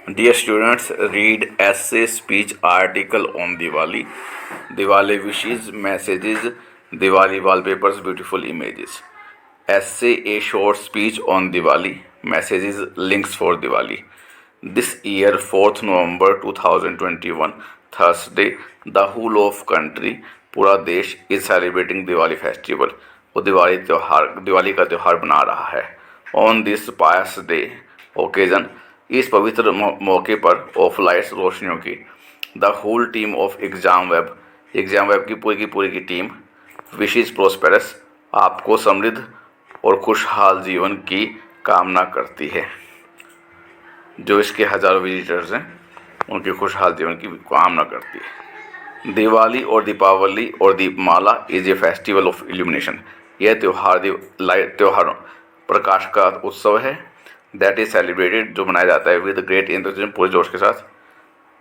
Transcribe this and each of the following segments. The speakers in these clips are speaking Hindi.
Dear students, read essay, speech, article on Diwali, Diwali wishes, messages, Diwali wallpapers, beautiful images. Essay, a short speech on Diwali, messages, links for Diwali. This year, 4th November 2021, Thursday, the whole of country, पूरा देश is celebrating Diwali festival. वो दिवाली का त्यौहार बना रहा है. On this pious day occasion, इस पवित्र मौके पर ऑफ लाइट्स रोशनियों की, the whole team of exam web की पूरी की टीम विशेष प्रोस्पेरस, आपको समृद्ध और खुशहाल जीवन की कामना करती है. जो इसके हजारों विजिटर्स हैं उनके खुशहाल जीवन की कामना करती है. दिवाली और दीपावली और Deepmala is a festival of illumination. यह त्यौहार प्रकाश का उत्सव है. दैट इज सेलिब्रेटेड, जो मनाया जाता है विद ग्रेट एंथुसियाज्म, पूरे जोश के साथ.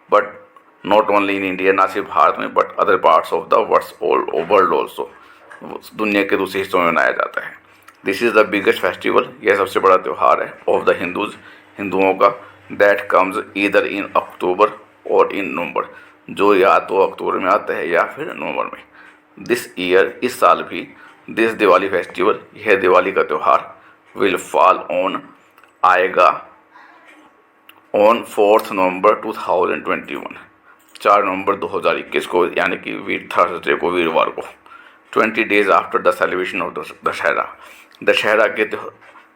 But not only in India, ना सिर्फ भारत में, but other parts of the world also, दुनिया के दूसरे हिस्सों में मनाया जाता है. This is the biggest festival, यह सबसे बड़ा त्यौहार है ऑफ द हिंदुओं का. दैट कम्स ईदर इन अक्टूबर और इन नवंबर, जो या तो अक्टूबर में आता है या फिर नवंबर में. दिस ईयर, इस साल भी, दिस दिवाली फेस्टिवल, यह दिवाली का त्यौहार, विल फॉल ऑन, आएगा ऑन 4 नवंबर 2021, 4 नवंबर 2021 को, यानी कि थर्सडे को, वीरवार को. 20 days after the celebration of Dussehra के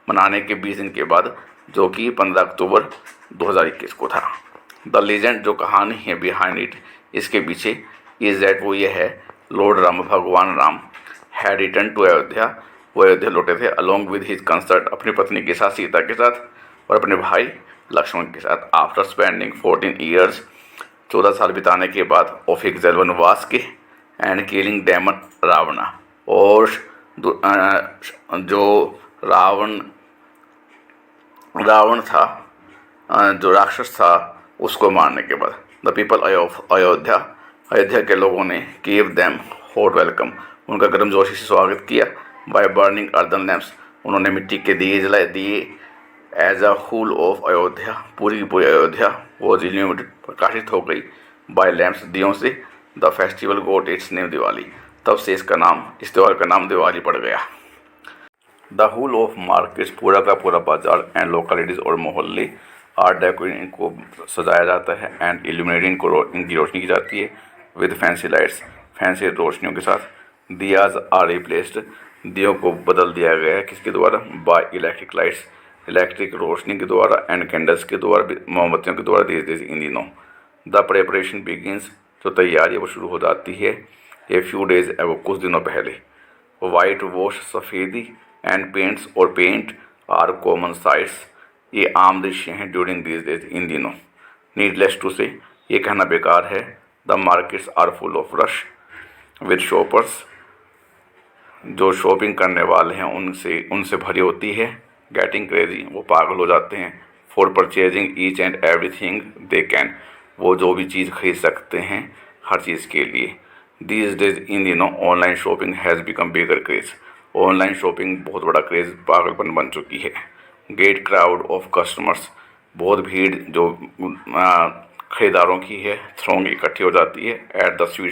मनाने के 20 दिन के बाद, जो कि 15 अक्टूबर 2021 को था. द लीजेंड, जो कहानी है बिहाइंड इट, इसके पीछे, इज दैट, वो ये है, लॉर्ड राम, भगवान Ram, had return to Ayodhya, वो अयोध्या लौटे थे, अलोंग विद हिज कंसर्ट, अपनी पत्नी के साथ, सीता के साथ, और अपने भाई लक्ष्मण के साथ. आफ्टर स्पेंडिंग 14 ईयर्स, 14 साल बिताने के बाद, ऑफ एग्जाइल, वनवास के, एंड किलिंग डेमन, रावणा, और जो रावण था, जो राक्षस था, उसको मारने के बाद, द पीपल ऑफ अयोध्या के लोगों ने गिव देम हॉट वेलकम, उनका गर्मजोशी से स्वागत किया. बाय बर्निंग अर्दन लैम्प्स, उन्होंने मिट्टी के दिए as a whole of Ayodhya, पूरी की पूरी अयोध्या वो इल्यूमिनेटेड, प्रकाशित हो गई, बाय लैम्प्स, दियों से. The festival got its name Diwali, तब से इस त्यौहार का नाम दिवाली पड़ गया. द होल ऑफ मार्केट्स, पूरा का पूरा बाजार, एंड लोकेलिटीज और मोहल्ले, आर डेकोरेटेड, इनको सजाया जाता है, एंड इल्यूमिनेटेड, इनकी रोशनी की जाती है, विद फैंसी लाइट्स, फैंसी रोशनियों के साथ. दियाज आर रिप्लेस्ड, दियों को बदल दिया गया है, किसके द्वारा, बाय इलेक्ट्रिक लाइट्स, इलेक्ट्रिक रोशनी के द्वारा, एंड कैंडल्स के द्वारा, मोमबत्तियों के द्वारा दिए इन दिनों. द प्रेपरेशन बिगिंस, जो तैयारी है वो शुरू हो जाती है ए फ्यू डेज एगो, कुछ दिनों पहले. वाइट वॉश, सफ़ेदी, एंड पेंट्स और पेंट आर कॉमन साइट्स, ये आम दृश्य हैं ड्यूरिंग दिस डेज, इन दिनों. नीडलेस टू से, ये कहना बेकार है, the markets are full of rush with shoppers, जो शॉपिंग करने वाले हैं उनसे भरी होती है. गेटिंग क्रेजी, वो पागल हो जाते हैं. For purchasing each and everything they can, वो जो भी चीज़ खरीद सकते हैं हर चीज़ के लिए. दीज डेज, इन दिनों, online shopping has become bigger craze, online shopping बहुत बड़ा क्रेज, पागलपन बन चुकी है. ग्रेट क्राउड ऑफ कस्टमर्स, बहुत भीड़ जो खरीदारों की है, थ्रोंग इकट्ठी हो जाती है. एट द स्वीट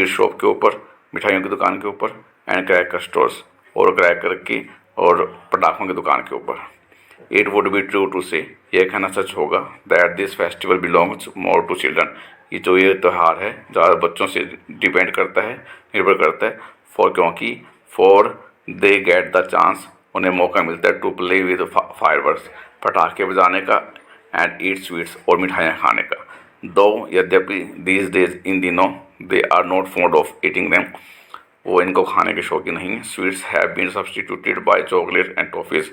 शॉप के ऊपर, मिठाइयों की दुकान के ऊपर, एंड क्रैकर स्टोर्स, और क्रैकर की और पटाखों की दुकान के ऊपर. It would be true to say, यह कहना सच होगा, that this festival belongs more to children, ये त्यौहार है ज़्यादा बच्चों से डिपेंड करता है, निर्भर करता है. For they get the chance, उन्हें मौका मिलता है, टू प्ले विद फायरवर्क्स, पटाखे बजाने का, एंड ईट स्वीट्स, और मिठाइयाँ खाने का. दो, यद्यपि, दीज डेज, इन दिनों, they are not fond of eating them, वो इनको खाने के शौकीन नहीं है. Sweets have been substituted by chocolate and toffees,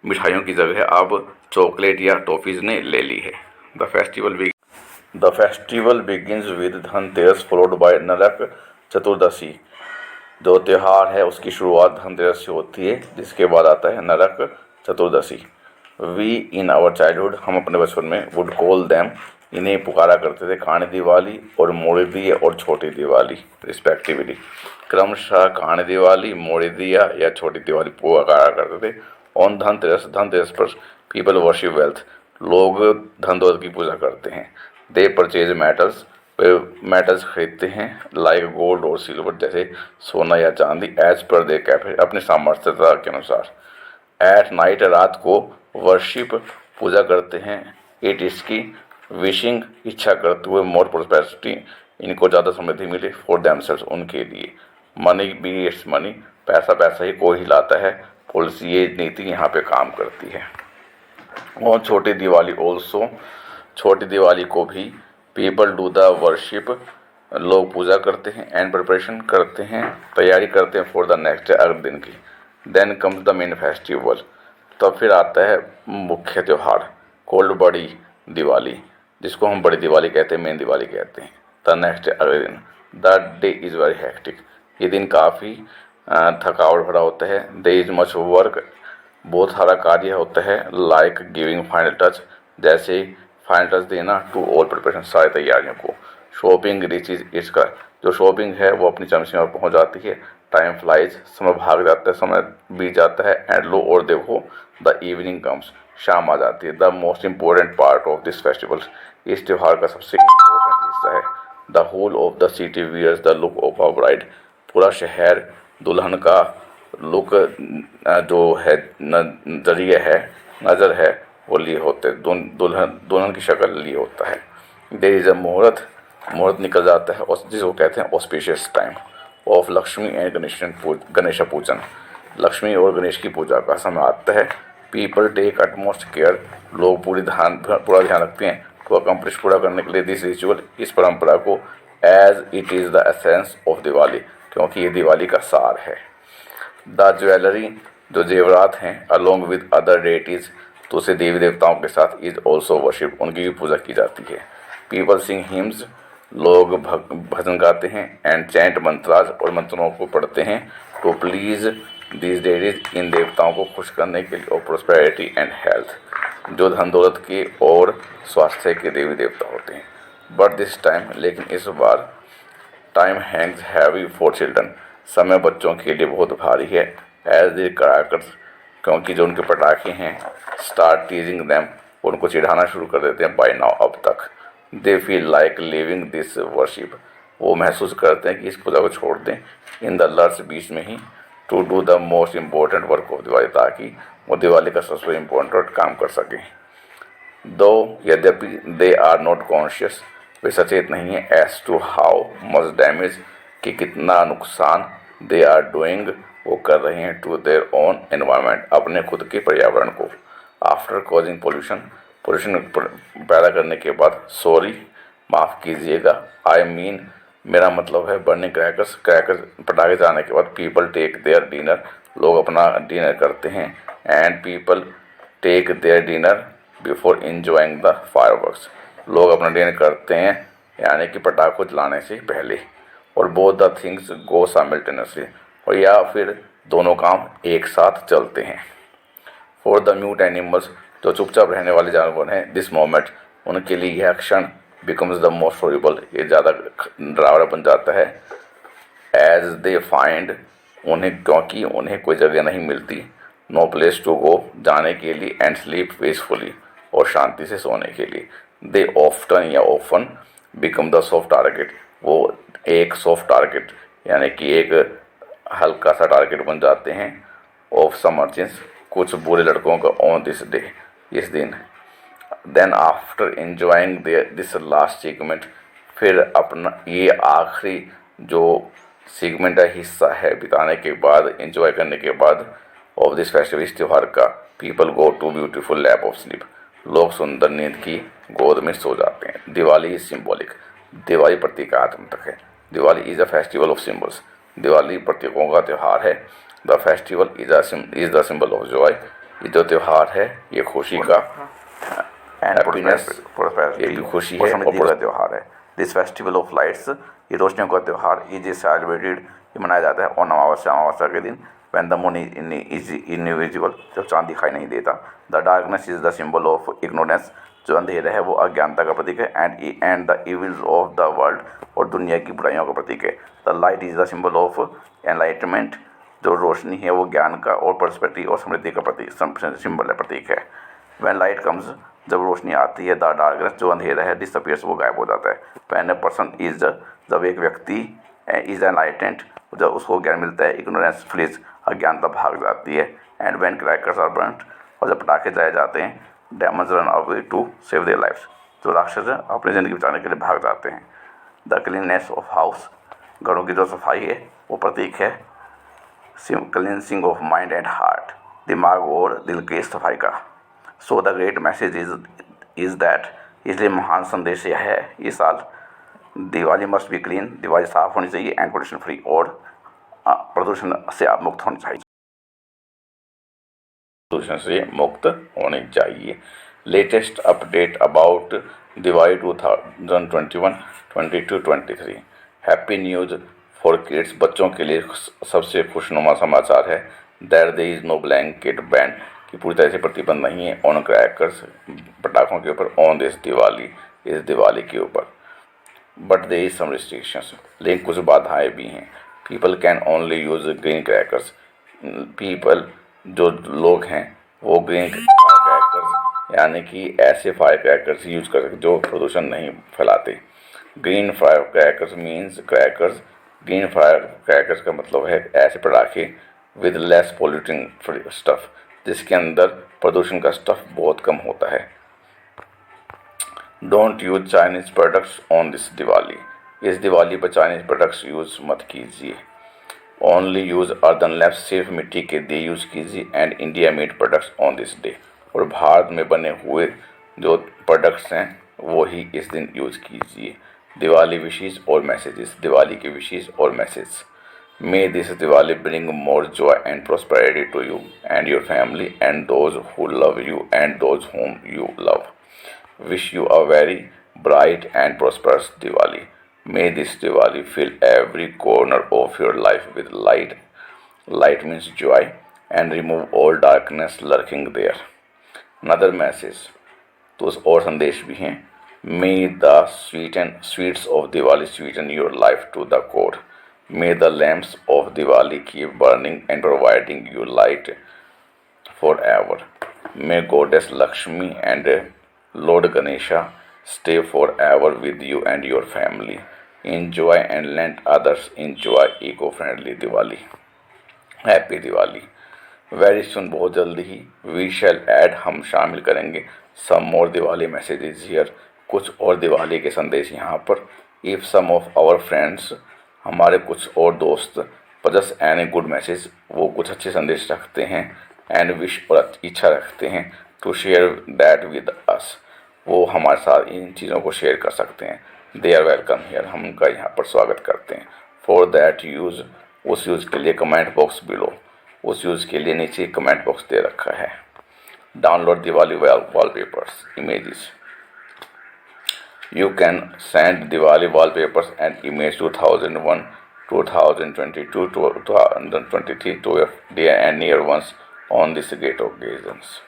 मिठाइयों की जगह अब चॉकलेट या टॉफ़ीज़ ने ले ली है. The festival begins with Dhanteras, followed by Narak Chaturdashi, जो त्यौहार है उसकी शुरुआत धनतेरस से होती है, जिसके बाद आता है Narak Chaturdashi. We in our childhood, हम अपने बचपन में, वुड कॉल दैम, इन्हें पुकारा करते थे, काणी दिवाली और मोड़ी दिया और छोटी दिवाली रिस्पेक्टिवली. क्रमशः काणी दिवाली, मोड़ी दिया या छोटी दिवाली पुकारा करते थे. ऑन धनतेरस पर पीपल वर्शिप वेल्थ, लोग धन दौलत की पूजा करते हैं। दे परचेज मेटल्स, वे मेटल्स खरीदते हैं, लाइक गोल्ड और सिल्वर, जैसे सोना या चांदी, एज पर दे कैपेसिटी, अपने सामर्थ्यता के अनुसार। एट नाइट, रात को, वर्शिप, पूजा करते हैं, इट इसकी, विशिंग, इच्छा करते हुए, मोर प्रोस्पेरिटी, इनको ज़्यादा समृद्धि मिले, फॉर देमसेल्व्स, उनके लिए। मनी बी इट्स मनी, पैसा पैसा ही को ही लाता है, पॉलिसी, ये नीति यहाँ पे काम करती है। और छोटी दिवाली ऑल्सो, छोटी दिवाली को भी, पीपल डू द वर्शिप, लोग पूजा करते हैं, एंड प्रिपरेशन करते हैं, तैयारी करते हैं, फॉर द नेक्स्ट डे, अगले दिन की। Then comes the main festival, तब फिर आता है मुख्य त्यौहार, कोल्ड बड़ी दिवाली, जिसको हम बड़ी दिवाली कहते हैं, मेन दिवाली कहते हैं। द नेक्स्ट डे, अगले दिन। The day is very hectic, ये दिन काफ़ी थकावट भरा होता है। दे इज़ मच वर्क, बहुत सारा कार्य होता है, लाइक गिविंग फाइनल टच, जैसे फाइनल टच देना, टू ऑल प्रिपरेशन, सारी तैयारियों को। शॉपिंग रिचेज इसका, जो शॉपिंग है वो अपनी चरम सीमा पर पहुँच जाती है। टाइम फ्लाइज, समय भाग जाता है, समय बीत जाता है। एंड लो, और देखो, द इवनिंग कम्स, शाम आ जाती है। The most important part of this festival, इस त्यौहार का सबसे इम्पोर्टेंट हिस्सा है। The whole of the city wears the look of a bride, पूरा शहर दुल्हन का लुक जो है, नजरिया है, नज़र है, वो लिए होते, दुल्हन की शक्ल लिए होता है। देयर इज़ अ मुहूर्त, मुहूर्त निकल जाता है, और जिसको कहते हैं auspicious time of Lakshmi and Ganesh पूजन, लक्ष्मी और गणेश की पूजा का समय आता है। पीपल टेक अटमोस्ट केयर, लोग पूरा ध्यान रखते हैं, टू अकम्प्लिश, पूरा करने के लिए, दिस रिचुअल, इस परंपरा को, as it is the essence of Diwali, क्योंकि ये दिवाली का सार है। द ज्वेलरी, जो जेवरात हैं, अलोंग विद अदर डेटीज, दूसरे देवी देवताओं के साथ, इज ऑल्सो वर्शिप, उनकी भी पूजा की जाती है। पीपल सिंग हिम्स, लोग भजन गाते हैं, एंड चैंट मंत्राज, और मंत्रों को पढ़ते हैं, टू प्लीज दीज डेटीज, इन देवताओं को खुश करने के लिए, और प्रोस्पेरिटी एंड हेल्थ, जो धन दौलत के और स्वास्थ्य के देवी देवता होते हैं। बट दिस टाइम, लेकिन इस बार, time hangs heavy for children, समय बच्चों के लिए बहुत भारी है। एज दे क्रैकर्स, क्योंकि जो उनके पटाखे हैं, स्टार्ट टीजिंग दैम, उनको चिढ़ाना शुरू कर देते हैं, बाय नाउ, अब तक। They feel like living this worship, वो महसूस करते हैं कि इस पूजा को छोड़ दें, इन द लर्स, बीच में ही, to do the most important work of Diwali, ताकि वो दिवाली का सबसे इम्पोर्टेंट काम कर सकें। दो, यद्यपि, दे आर नॉट कॉन्शियस, वे सचेत नहीं है, as to how much damage, कि कितना नुकसान, दे आर डूइंग, वो कर रहे हैं, टू देयर ओन एनवायरनमेंट, अपने खुद के पर्यावरण को। आफ्टर कॉजिंग पोल्यूशन, पोल्यूशन पैदा करने के बाद, सॉरी, माफ़ कीजिएगा, आई मीन, मेरा मतलब है, बर्निंग क्रैकर्स, पटाखे जलाने के बाद, पीपल टेक देयर डिनर, लोग अपना डिनर करते हैं, and people take their dinner before enjoying the fireworks, लोग अपना डिनर करते हैं, यानी कि पटाखों जलाने से पहले। और both the things go simultaneously, और या फिर दोनों काम एक साथ चलते हैं। फॉर द म्यूट एनिमल्स, जो चुपचाप रहने वाले जानवर हैं, दिस मोमेंट, उनके लिए यह क्षण, बिकम्स द मोस्ट हॉरिबल, ये ज़्यादा डरावना बन जाता है। एज दे फाइंड, उन्हें, क्योंकि उन्हें कोई जगह नहीं मिलती, नो प्लेस टू गो, जाने के लिए, एंड स्लीप पीसफुली, और शांति से सोने के लिए। दे ऑफ्टन या often become the soft target, वो एक सॉफ्ट टारगेट, यानी कि एक हल्का सा टारगेट बन जाते हैं, ऑफ सम अर्चिन्स, कुछ बुरे लड़कों का, ऑन दिस डे, इस दिन। Then after enjoying this last segment, फिर अपना ये आखिरी जो सेगमेंट है, हिस्सा है, बिताने के बाद, एंजॉय करने के बाद, ऑफ दिस फेस्टिवल, इस त्यौहार का, people go to beautiful lap of sleep, लोग सुंदर नींद की गोद में सो जाते हैं। दिवाली इज सिम्बॉलिक, दिवाली प्रतीकात्मक है। Diwali is a festival of symbols, Diwali प्रतीकों का त्यौहार है। The festival is the symbol of Joy, ये जो त्यौहार है, ये खुशी का, हैप्पीनेस, ये भी खुशी है, और बड़ा त्यौहार है। दिस फेस्टिवल ऑफ लाइट्स, ये रोशनियों का त्यौहार, इज सेलिब्रेटेड, ये मनाया जाता है ऑन अमावस्या के दिन, when the moon is invisible, जब चांद दिखाई नहीं देता। The darkness is the symbol of ignorance, जो अंधेरा है वो अज्ञानता का प्रतीक है। And the evils of the world, और दुनिया की बुराइयों का प्रतीक है। The light is the symbol of enlightenment, जो रोशनी है वो ज्ञान का और पर्सपेक्टिव और समृद्धि का प्रतीक, सिंबल है, प्रतीक है। व्हेन लाइट कम्स, जब रोशनी आती है, द डार्कनेस जो अंधेरा है, डिसअपियर्स वो गायब हो जाता है। व्हेन अ पर्सन इज, जब एक व्यक्ति इज एनलाइटेंड, जब उसको ज्ञान मिलता है, इग्नोरेंस फ्लीज, अज्ञानता भाग जाती है। And when crackers are burned, और जब पटाखे जलाए जाते हैं, demons run away to save their lifes, जो राक्षस हैं अपनी ज़िंदगी बचाने के लिए भाग जाते हैं। द क्लीननेस ऑफ हाउस, घरों की जो सफाई है वो प्रतीक है cleansing of mind and heart, दिमाग और दिल की सफाई का। So the great message is that, इसलिए महान संदेश यह है इस साल, Diwali must be clean, Diwali साफ होनी चाहिए, एंड पोल्यूशन फ्री, और प्रदूषण से आप मुक्त होनी चाहिए, प्रदूषण से मुक्त होनी चाहिए। Latest update about Diwali 2021-22-23। Happy news for kids, बच्चों के लिए सबसे खुशनुमा समाचार है that there is no blanket ban, कि पूरी तरह से प्रतिबंध नहीं है ऑन क्रैकर्स, पटाखों के ऊपर, ऑन दिस दिवाली, इस दिवाली के ऊपर। But there is some restrictions, लेकिन कुछ बाधाएं भी हैं। People can only use green crackers, people जो लोग हैं वो ग्रीन फायर क्रैकर्स यानी कि ऐसे फायर क्रैकर्स यूज कर सकते जो प्रदूषण नहीं फैलाते। Green fire crackers means crackers, green fire crackers का मतलब है ऐसे पटाखे विद लेस पोल्यूटिंग स्टफ, जिसके अंदर प्रदूषण का स्टफ बहुत कम होता है। Don't use Chinese products on this Diwali, इस दिवाली पर चाइनीज प्रोडक्ट्स यूज मत कीजिए। ओनली यूज अर्दन लैम्प, सिर्फ मिट्टी के दिए यूज कीजिए। And India made products on this day, और भारत में बने हुए जो प्रोडक्ट्स हैं वो ही इस दिन यूज कीजिए। दिवाली विशेष और मैसेजेस, दिवाली के विशेष और message. May this Diwali bring more joy and prosperity to you and your family and those who love you and those whom you love. Wish you a very bright and prosperous Diwali. May this Diwali fill every corner of your life with light. Light means joy, and remove all darkness lurking there. Another message, तो और संदेश भी हैं। May the sweets of Diwali sweeten your life to the core. May the lamps of Diwali keep burning and providing you light forever. May Goddess Lakshmi and Lord Ganesha stay forever with you and your family. Enjoy and let others enjoy eco-friendly Diwali. Happy Diwali. Very soon, बहुत जल्दी ही we shall add, हम शामिल करेंगे some more Diwali messages here, कुछ और दिवाली के संदेश यहाँ पर। If some of our friends, हमारे कुछ और दोस्त, पजस एनी गुड मैसेज, वो कुछ अच्छे संदेश रखते हैं, एंड विश और इच्छा रखते हैं to share that with us, वो हमारे साथ इन चीज़ों को शेयर कर सकते हैं। दे आर वेलकम हियर, हम उनका यहाँ पर स्वागत करते हैं। फॉर दैट यूज़, उस यूज़ के लिए कमेंट बॉक्स बिलो, उस यूज़ के लिए नीचे कमेंट बॉक्स दे रखा है। Download Diwali wallpapers images, you can send Diwali wallpapers and image 2001, 2022, 2023 to your dear and near ones on these great occasions.